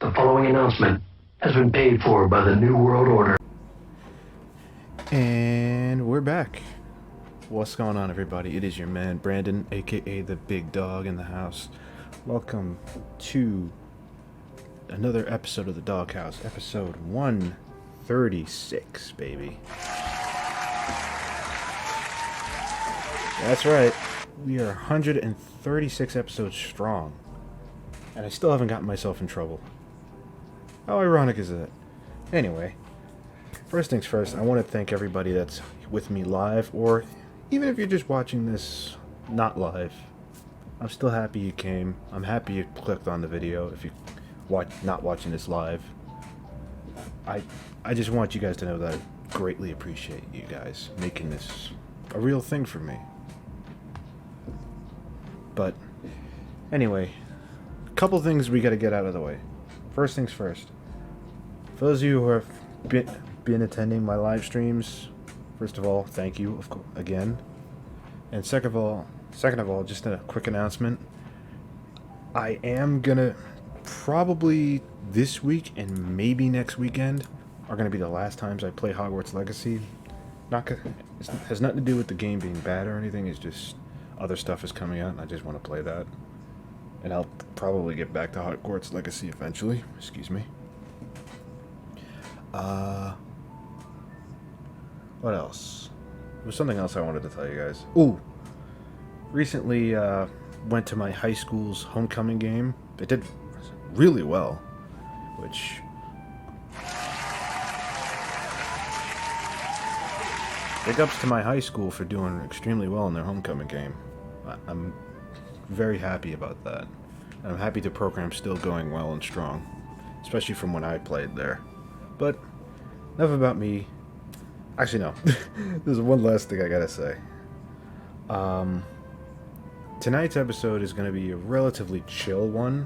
The following announcement has been paid for by the New World Order. And we're back. What's going on, everybody? It is your man Brandon, aka the big dog in the house. Welcome to another episode of the Doghouse, episode 136, baby. That's right. We are 136 episodes strong, and I still haven't gotten myself in trouble. How ironic is that? Anyway, first things first, I want to thank everybody that's with me live, or even if you're just watching this not live. I'm still happy you came. I'm happy you clicked on the video if you not watching this live. I just want you guys to know that I greatly appreciate you guys making this a real thing for me. But anyway, a couple things we got to get out of the way. First things first. For those of you who have been attending my live streams, first of all, thank you again. And second of all, just a quick announcement. I am gonna probably this week and maybe next weekend are gonna be the last times I play Hogwarts Legacy. It has nothing to do with the game being bad or anything. It's just other stuff is coming out and I just want to play that. And I'll probably get back to Hogwarts Legacy eventually. Excuse me. What else? There was something else I wanted to tell you guys. Ooh! Recently, went to my high school's homecoming game. It did really well, which... Big ups to my high school for doing extremely well in their homecoming game. I'm very happy about that. And I'm happy the program's still going well and strong, especially from when I played there. But enough about me. Actually, no. There's one last thing I gotta say. Tonight's episode is going to be a relatively chill one.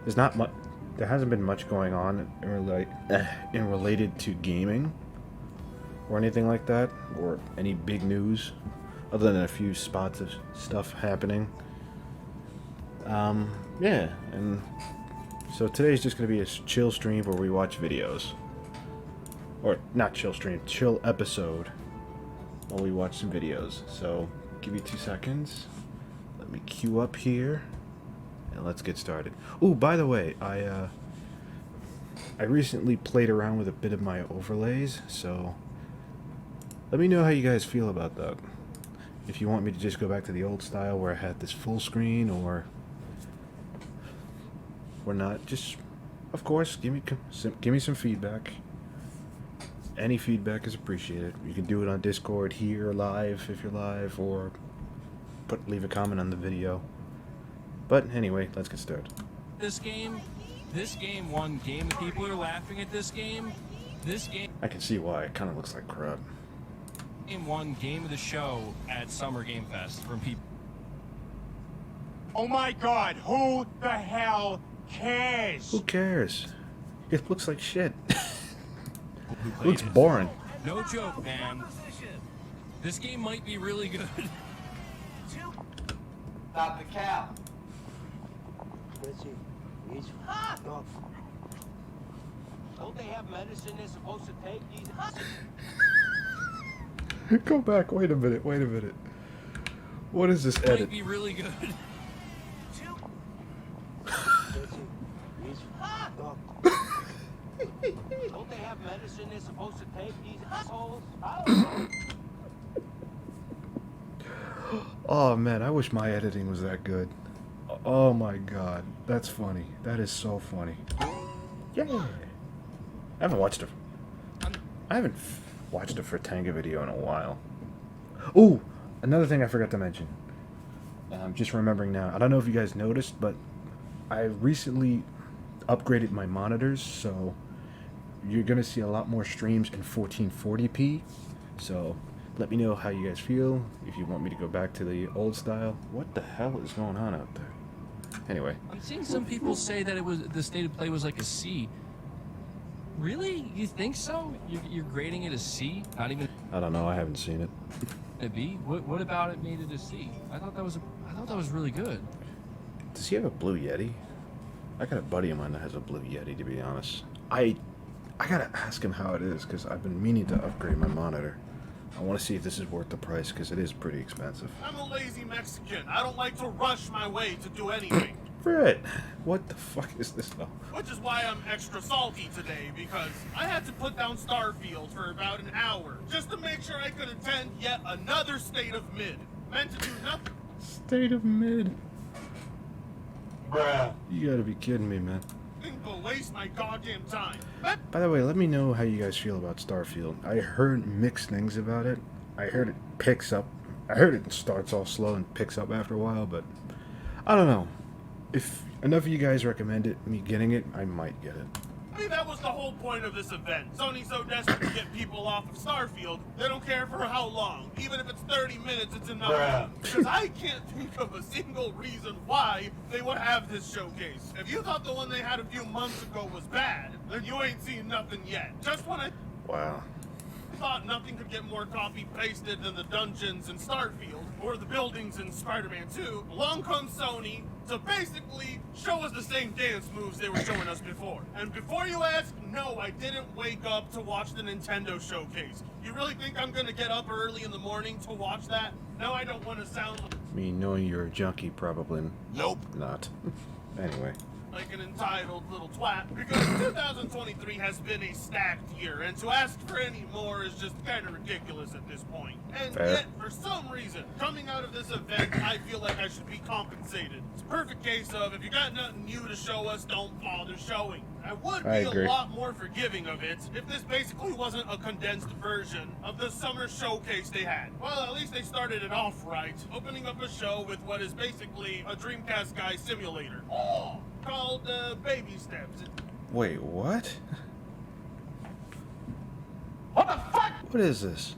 There hasn't been much going on in related to gaming or anything like that, or any big news, other than a few spots of stuff happening. Yeah, and so today's just going to be a chill stream where we watch videos. Or, not chill stream, chill episode while we watch some videos. So, give me 2 seconds. Let me queue up here, and let's get started. Ooh, by the way, I recently played around with a bit of my overlays, so let me know how you guys feel about that. If you want me to just go back to the old style where I had this full screen, or not, just, of course, give me some feedback. Any feedback is appreciated. You can do it on Discord, here, live, if you're live, or leave a comment on the video. But anyway, let's get started. This game won Game. People are laughing at this game. This game. I can see why. It kind of looks like crap. Game won Game of the Show at Summer Game Fest from people. Oh my God! Who the hell cares? Who cares? It looks like shit. It looks boring. No joke, man. This game might be really good. Stop the cap. Don't they have medicine they're supposed to take? These Go back. Wait a minute. What is this edit? Might be really good. Don't they have medicine they're supposed to take? These assholes. Oh man, I wish my editing was that good. Oh my god, that's funny. That is so funny. Yeah. I haven't watched a Fratanga video in a while. Ooh, another thing I forgot to mention. I'm just remembering now. I don't know if you guys noticed, but I recently upgraded my monitors, so you're gonna see a lot more streams in 1440p. So let me know how you guys feel, if you want me to go back to the old style. What the hell is going on out there? Anyway. I'm seeing some people say that the state of play was like a C. Really? You think so? You're grading it a C? Not even I don't know, I haven't seen it. a B? What about it made it a C? I thought that was really good. Does he have a blue Yeti? I got a buddy of mine that has a Blue Yeti, to be honest. I gotta ask him how it is, because I've been meaning to upgrade my monitor. I want to see if this is worth the price, because it is pretty expensive. I'm a lazy Mexican. I don't like to rush my way to do anything. Fred, what the fuck is this though? Which is why I'm extra salty today, because I had to put down Starfield for about an hour just to make sure I could attend yet another State of Mid. Meant to do nothing. State of Mid. Bruh. You gotta be kidding me, man. But waste my goddamn time. By the way, let me know how you guys feel about Starfield. I heard mixed things about it. I heard it picks up. I heard it starts off slow and picks up after a while, but I don't know. If enough of you guys recommend it, me getting it, I might get it. I mean, that was the whole point of this event. Sony's so desperate to get people off of Starfield, they don't care for how long. Even if it's 30 minutes, it's enough. Because I can't think of a single reason why they would have this showcase. If you thought the one they had a few months ago was bad, then you ain't seen nothing yet. Just when I thought nothing could get more copy-pasted than the dungeons in Starfield, or the buildings in Spider-Man 2, along comes Sony to basically show us the same dance moves they were showing us before. And before you ask, no, I didn't wake up to watch the Nintendo showcase. You really think I'm gonna get up early in the morning to watch that? No, I don't want to sound Me knowing you're a junkie, probably not. Anyway. like an entitled little twat, because 2023 has been a stacked year, and to ask for any more is just kind of ridiculous at this point. And yet, for some reason, coming out of this event, I feel like I should be compensated. It's a perfect case of, if you got nothing new to show us, don't bother showing. I would be a lot more forgiving of it if this basically wasn't a condensed version of the summer showcase they had. Well, at least they started it off right, opening up a show with what is basically a Dreamcast guy simulator. Called Baby Steps. Wait, what? What the fuck? What is this?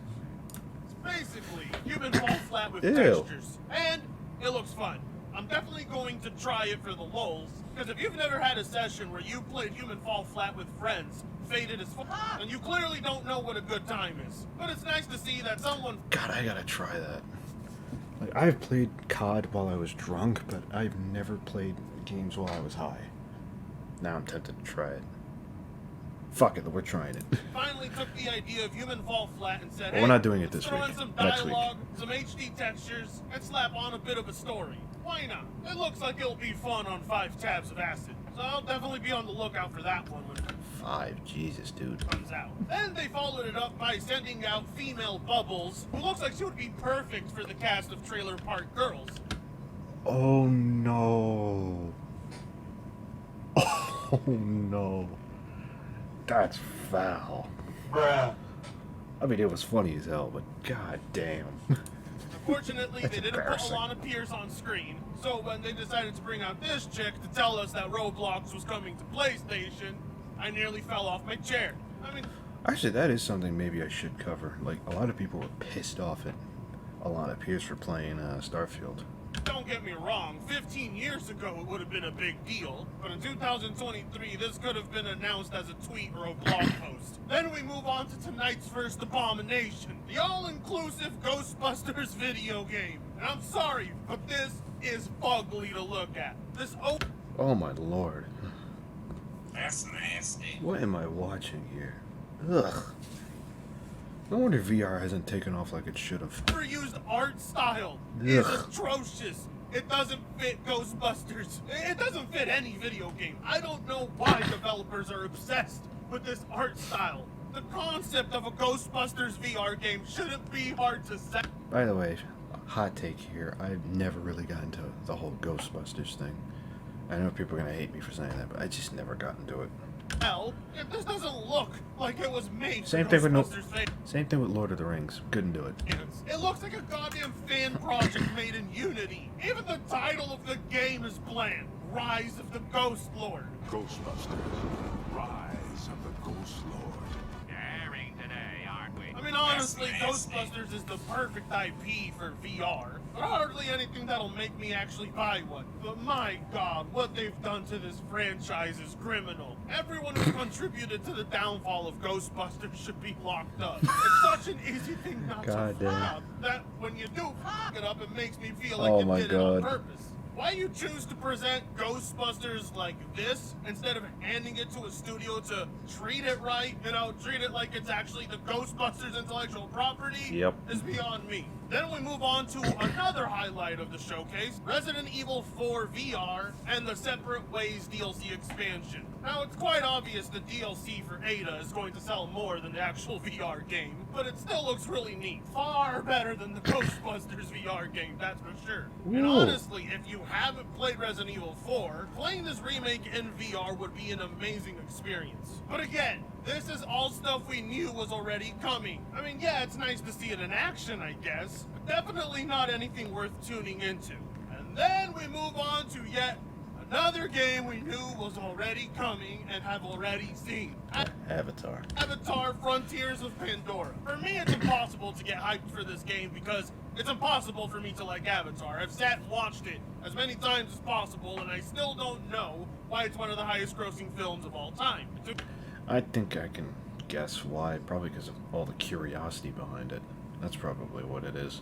It's basically human fall flat with textures. And it looks fun. I'm definitely going to try it for the lulz, because if you've never had a session where you played human fall flat with friends, faded as fuck, then you clearly don't know what a good time is. But it's nice to see that someone... God, I gotta try that. Like, I've played COD while I was drunk, but I've never played games while I was high. Now I'm tempted to try it. Fuck it, we're trying it. Finally took the idea of human fall flat and said, Well, we're not doing it this throw in week. some Next dialogue, some HD textures, and slap on a bit of a story. Why not? It looks like it'll be fun on 5 tabs of acid. So I'll definitely be on the lookout for that one when it 5, Jesus, dude. comes out. Then they followed it up by sending out female Bubbles, who looks like she would be perfect for the cast of Trailer Park Girls. Oh no. Oh no. That's foul. Bruh. I mean, it was funny as hell, but god damn. Unfortunately, That's they didn't put embarrassing. Alana Pierce on screen, so when they decided to bring out this chick to tell us that Roblox was coming to PlayStation, I nearly fell off my chair. I mean... Actually, that is something maybe I should cover. Like, a lot of people were pissed off at Alana Pierce for playing Starfield. Don't get me wrong, 15 years ago it would have been a big deal, but in 2023 this could have been announced as a tweet or a blog post. Then we move on to tonight's first abomination, the all-inclusive Ghostbusters video game. And I'm sorry, but this is ugly to look at. This Oh my lord. That's nasty. What am I watching here? Ugh. No wonder VR hasn't taken off like it should have. overused art style is atrocious. It doesn't fit Ghostbusters. It doesn't fit any video game. I don't know why developers are obsessed with this art style. The concept of a Ghostbusters VR game shouldn't be hard to set. By the way, hot take here, I've never really got into the whole Ghostbusters thing. I know people are gonna hate me for saying that, but I just never got into it. Hell, this doesn't look like it was made Same for thing with Ghostbusters fans. Same thing with Lord of the Rings. Couldn't do it. It looks like a goddamn fan project made in Unity. Even the title of the game is bland. Rise of the Ghost Lord. Ghostbusters, Rise of the Ghost Lord. Daring today, aren't we? I mean, honestly, That's nasty. Ghostbusters is the perfect IP for VR. But hardly anything that'll make me actually buy one. But my god, what they've done to this franchise is criminal. Everyone who contributed to the downfall of Ghostbusters should be locked up. It's such an easy thing not God to damn. fuck up that when you do fuck it up, it makes me feel like Oh you my did it on God. purpose. why you choose to present Ghostbusters like this instead of handing it to a studio to treat it right, treat it like it's actually the Ghostbusters intellectual property, is beyond me. Then we move on to another highlight of the showcase, Resident Evil 4 VR and the Separate Ways DLC expansion. Now, it's quite obvious the DLC for Ada is going to sell more than the actual VR game, but it still looks really neat. Far better than the Ghostbusters VR game, that's for sure. Ooh. And honestly, if you haven't played Resident Evil 4, playing this remake in VR would be an amazing experience. But again, this is all stuff we knew was already coming. I mean, yeah, it's nice to see it in action, I guess, but definitely not anything worth tuning into. And then we move on to yet another game we knew was already coming and have already seen. Avatar. Avatar Frontiers of Pandora. For me, it's impossible to get hyped for this game because it's impossible for me to like Avatar. I've sat and watched it as many times as possible, and I still don't know why it's one of the highest grossing films of all time. I think I can guess why. Probably because of all the curiosity behind it. That's probably what it is.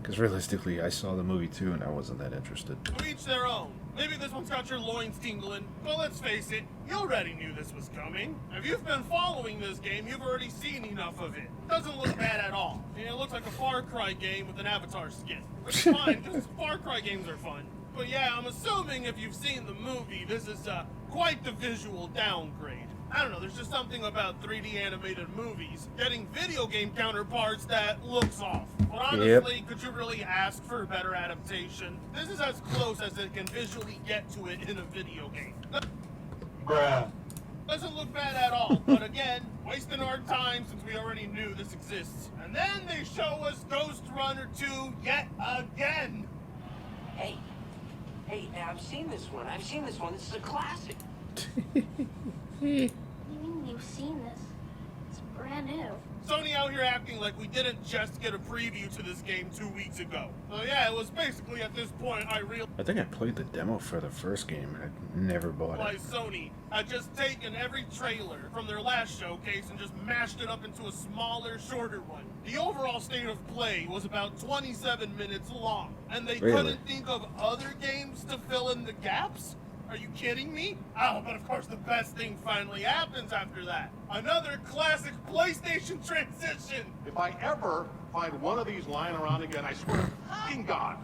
Because realistically, I saw the movie too, and I wasn't that interested. To each their own. Maybe this one's got your loins tingling, but let's face it, you already knew this was coming. If you've been following this game, you've already seen enough of it. It doesn't look bad at all. I mean, it looks like a Far Cry game with an Avatar skin. Which is fine, because Far Cry games are fun. But yeah, I'm assuming if you've seen the movie, this is quite the visual downgrade. I don't know, there's just something about 3D animated movies getting video game counterparts that looks off. But honestly, could you really ask for a better adaptation? This is as close as it can visually get to it in a video game. Bruh. Doesn't look bad at all, but again, wasting our time since we already knew this exists. And then they show us Ghost Runner 2 yet again. Hey, I've seen this one. This is a classic. What do you mean you've seen this? It's brand new. Sony out here acting like we didn't just get a preview to this game 2 weeks ago. So yeah, it was basically at this point I realized I think I played the demo for the first game, and I never bought it. Sony had just taken every trailer from their last showcase and just mashed it up into a smaller, shorter one. The overall state of play was about 27 minutes long, and they couldn't think of other games to fill in the gaps? Are you kidding me? Oh, but of course the best thing finally happens after that. Another classic PlayStation transition. If I ever find one of these lying around again, I swear to fucking God,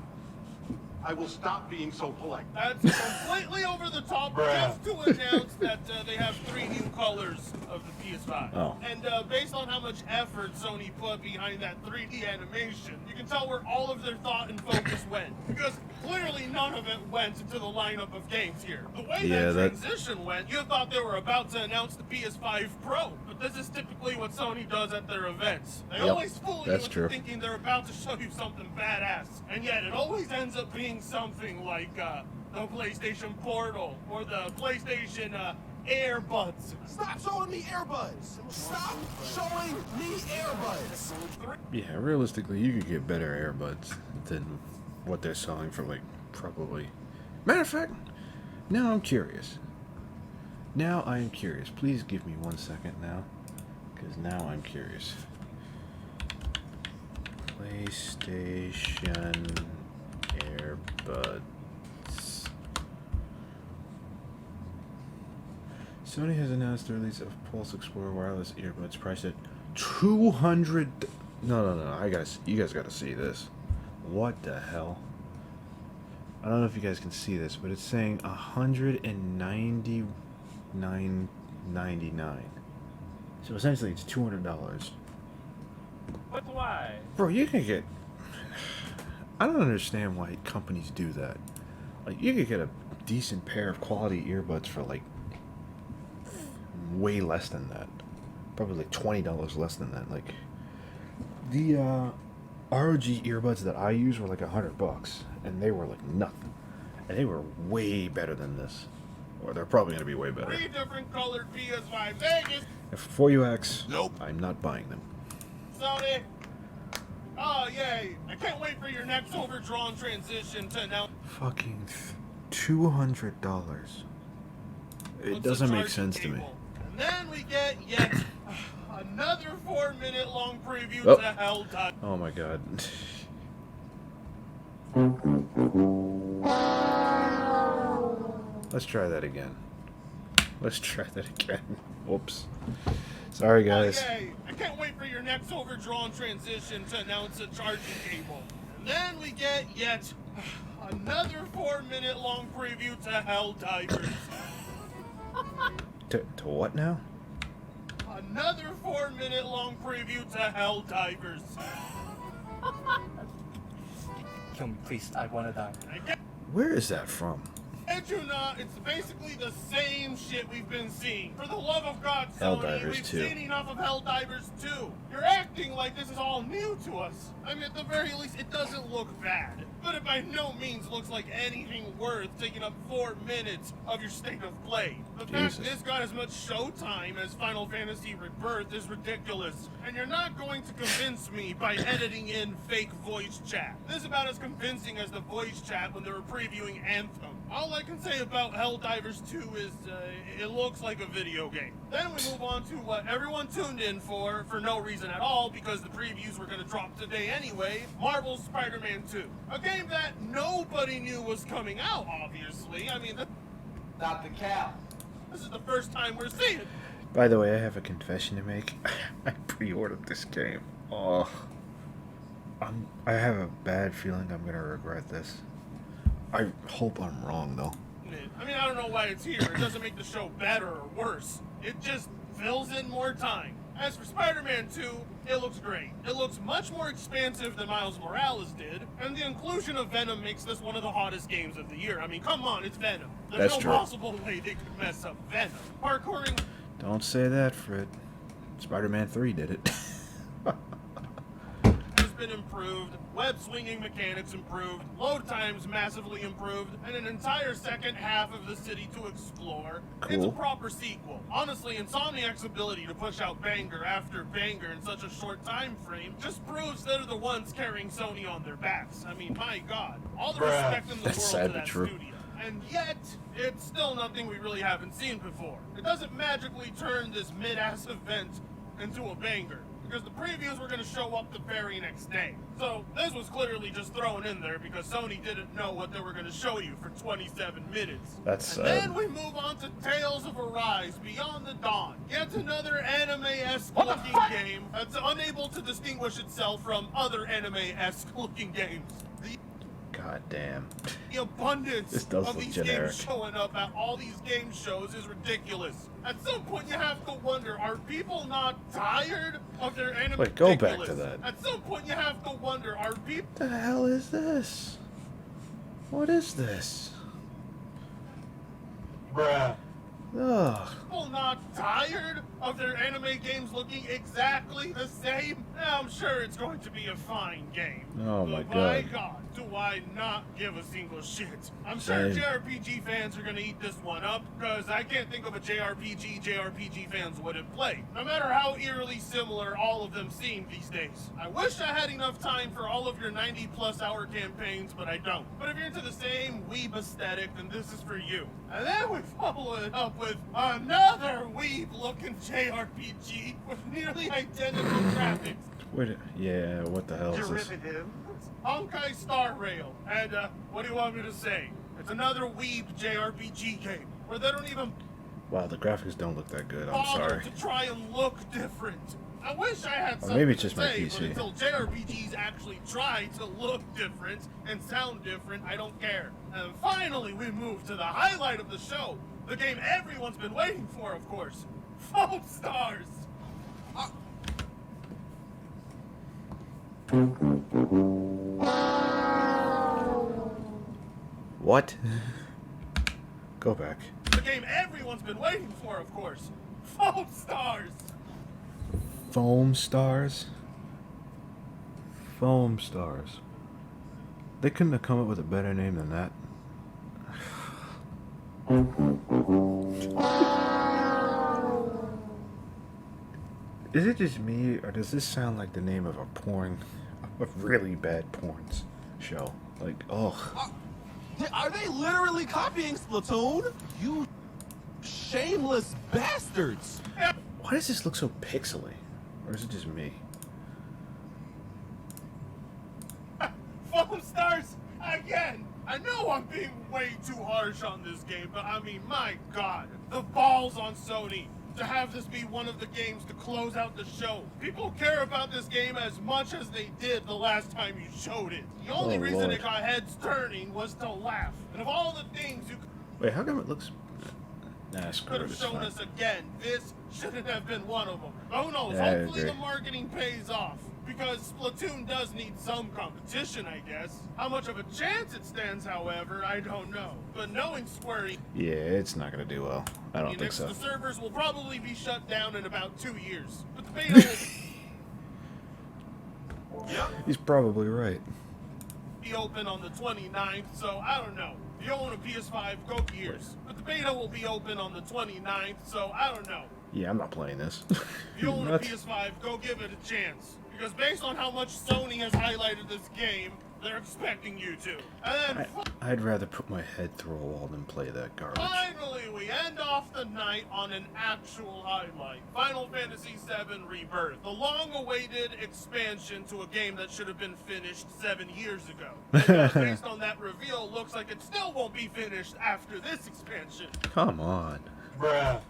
I will stop being so polite. That's completely over the top, just to announce that they have 3 new colors of the PS5. Oh. And based on how much effort Sony put behind that 3D animation, you can tell where all of their thought and focus went. Because clearly none of it went into the lineup of games here. The way that transition went, you thought they were about to announce the PS5 Pro. But this is typically what Sony does at their events. They always fool you into thinking they're about to show you something badass. And yet it always ends up being something like the PlayStation Portal or the PlayStation Airbuds. Stop showing me earbuds! Stop showing me earbuds! Yeah, realistically, you could get better earbuds than what they're selling for, like, probably. Matter of fact, now I'm curious. Now I am curious. Please give me 1 second now, because now I'm curious. PlayStation Airbuds. Sony has announced the release of Pulse Explorer wireless earbuds priced at $200. No. You guys gotta see this. What the hell? I don't know if you guys can see this, but it's saying $199.99. So essentially, it's $200. But why? Bro, you can get. I don't understand why companies do that. Like, you could get a decent pair of quality earbuds for like way less than that. Probably like $20 less than that. Like, the ROG earbuds that I use were like $100, and they were like nothing. And they were way better than this. Or they're probably going to be way better. 3 different colored PS5 Vegas. And for 4UX, Nope. I'm not buying them. Sony. Oh, yay. I can't wait for your next overdrawn transition to announce. Fucking $200. It doesn't make sense to me. And then we get yet another 4-minute long preview to Hell Time. Oh my god. Let's try that again. Let's try that again. Whoops. Sorry, guys. Yay! I can't wait for your next overdrawn transition to announce a charging cable. And then we get yet another 4-minute long preview to Hell Divers. To what now? Another 4-minute long preview to Hell Divers. Kill me, please. I wanna die. Where is that from? Did you not? It's basically the same shit we've been seeing. For the love of God, Sony, Helldivers we've 2. seen enough of Helldivers 2. You're acting like this is all new to us. I mean, at the very least, it doesn't look bad. But it by no means looks like anything worth taking up 4 minutes of your state of play. The fact this got as much showtime as Final Fantasy Rebirth is ridiculous. And you're not going to convince me by editing in fake voice chat. This is about as convincing as the voice chat when they were previewing Anthem. All I can say about Helldivers 2 is it looks like a video game. Then we move on to what everyone tuned in for no reason at all, because the previews were going to drop today anyway, Marvel's Spider-Man 2. A game that nobody knew was coming out, obviously. I mean, Not the cap. this is the first time we're seeing it. By the way, I have a confession to make. I pre-ordered this game. Oh, I have a bad feeling I'm gonna regret this. I hope I'm wrong, though. I mean, I don't know why it's here. It doesn't make the show better or worse. It just fills in more time. As for Spider-Man 2, it looks great. It looks much more expansive than Miles Morales did, and the inclusion of Venom makes this one of the hottest games of the year. I mean, come on, it's Venom. There's That's no true. possible way they could mess up Venom. Parkouring Don't say that, Fred. Spider-Man 3 did it. has been improved, web swinging mechanics improved, load times massively improved, and an entire second half of the city to explore. It's a Cool. proper sequel. Honestly, Insomniac's ability to push out banger after banger in such a short time frame just proves they're the ones carrying Sony on their backs. I mean, my God. All the respect in the That's world sad to but that true. studio. And yet, it's still nothing we really haven't seen before. It doesn't magically turn this mid-ass event into a banger, because the previews were going to show up the very next day. So this was clearly just thrown in there because Sony didn't know what they were going to show you for 27 minutes. That's and then we move on to Tales of Arise Beyond the Dawn. Yet another anime-esque looking game that's unable to distinguish itself from other anime-esque looking games. God damn. The abundance This does of look these generic. games showing up at all these game shows is ridiculous. At some point, you have to wonder: are people not tired of their anime? Wait, go back to that. At some point, you have to wonder: are people? What the hell is this? What is this? Bruh. Ugh. People not tired of their anime games looking exactly the same? I'm sure it's going to be a fine game. Oh my But my God. God, do I not give a single shit. I'm sure Same. JRPG fans are going to eat this one up, because I can't think of a JRPG fans wouldn't play, no matter how eerily similar all of them seem these days. I wish I had enough time for all of your 90-plus hour campaigns, but I don't. But if you're into the same weeb aesthetic, then this is for you. And then we follow it up with another weeb-looking JRPG with nearly identical graphics. Wait, yeah, what the hell is this? Honkai Star Rail. And what do you want me to say? It's another weeb JRPG game where they don't even Wow, the graphics don't look that good. I'm bother sorry. to try and look different. I wish I had Or something maybe it's just to my say, PC. but until JRPGs actually try to look different and sound different, I don't care. And finally, we move to the highlight of the show. The game everyone's been waiting for, of course. Foam Stars. What? Go back. The game everyone's been waiting for, of course. Foam Stars. Foam Stars? Foam Stars. They couldn't have come up with a better name than that. Is it just me, or does this sound like the name of a really bad porn show? Like, oh. Are they literally copying Splatoon? You shameless bastards! Why does this look so pixely? Or is it just me? Foam Stars again. I know I'm being way too harsh on this game, but I mean, my God, the balls on Sony to have this be one of the games to close out the show. People care about this game as much as they did the last time you showed it. The only reason Lord. it got heads turning was to laugh. And of all the things you Wait, how come it looks... Nah, could screw it, have it's shown fine. us again, this shouldn't have been one of them. Who knows? Yeah, I Hopefully agree. the marketing pays off. Because Splatoon does need some competition, I guess. How much of a chance it stands, however, I don't know. But knowing Square Yeah, it's not gonna do well. I don't think Enix, so. the servers will probably be shut down in about 2 years. But the beta will He's probably right. be open on the 29th, so I don't know. If you own a PS5, go Gears. But the beta will be open on the 29th, so I don't know. Yeah, I'm not playing this. If you own a Nuts. PS5, go give it a chance. Because based on how much Sony has highlighted this game, they're expecting you to. And then I'd rather put my head through a wall than play that garbage. finally, we end off the night on an actual highlight. Final Fantasy VII Rebirth, the long-awaited expansion to a game that should have been finished 7 years ago. And, based on that reveal, looks like it still won't be finished after this expansion. Come on. Bruh.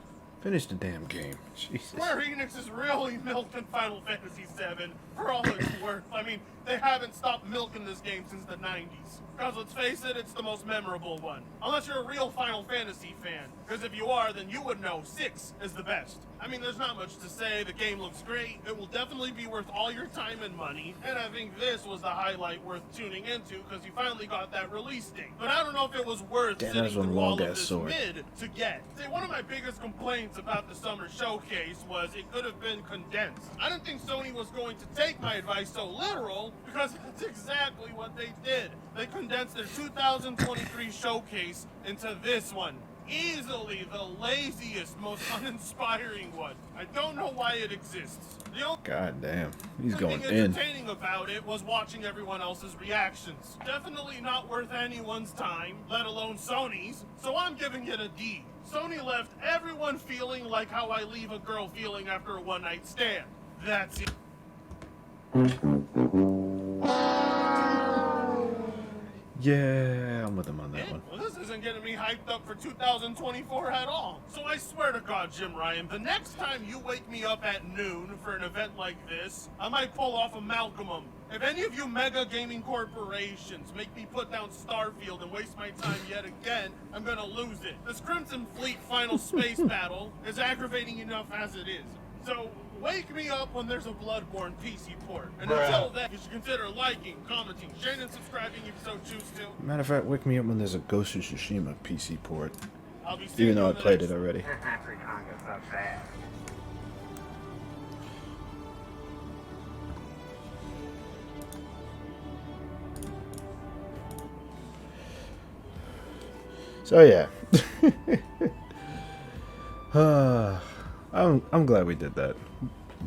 Finish the damn game. Jesus. Square Enix is really milking Final Fantasy VII for all it's worth. I mean, they haven't stopped milking this game since the 90s. Because let's face it, it's the most memorable one. Unless you're a real Final Fantasy fan. Because if you are, then you would know 6 is the best. I mean, there's not much to say. The game looks great. It will definitely be worth all your time and money. And I think this was the highlight worth tuning into because you finally got that release date. But I don't know if it was worth Damn, sitting that's one through all of long-ass this sword. mid to get. See, one of my biggest complaints about the summer showcase was it could have been condensed. I didn't think Sony was going to take my advice so literal because that's exactly what they did. They condensed their 2023 showcase into this one. Easily the laziest, most uninspiring one. I don't know why it exists. The only God damn. He's going thing in. entertaining about it was watching everyone else's reactions. Definitely not worth anyone's time, let alone Sony's, so I'm giving it a D. Sony left everyone feeling like how I leave a girl feeling after a one-night stand. That's it. Yeah, I'm with him on that one. Well, this isn't getting me hyped up for 2024 at all. So I swear to God, Jim Ryan, the next time you wake me up at noon for an event like this, I might pull off a Malcolmum. If any of you mega gaming corporations make me put down Starfield and waste my time yet again, I'm gonna lose it. This Crimson Fleet final space battle is aggravating enough as it is. So wake me up when there's a Bloodborne PC port. And until then, you should consider liking, commenting, sharing, and subscribing if you so choose to. Matter of fact, wake me up when there's a Ghost of Tsushima PC port. I'll be seeing Even you though I on the played next it already. So yeah. I'm glad we did that.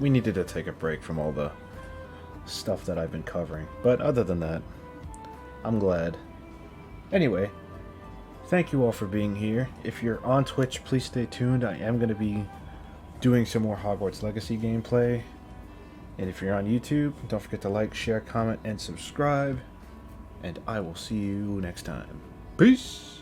We needed to take a break from all the stuff that I've been covering. But other than that, I'm glad. Anyway, thank you all for being here. If you're on Twitch, please stay tuned. I am going to be doing some more Hogwarts Legacy gameplay. And if you're on YouTube, don't forget to like, share, comment, and subscribe. And I will see you next time. Peace!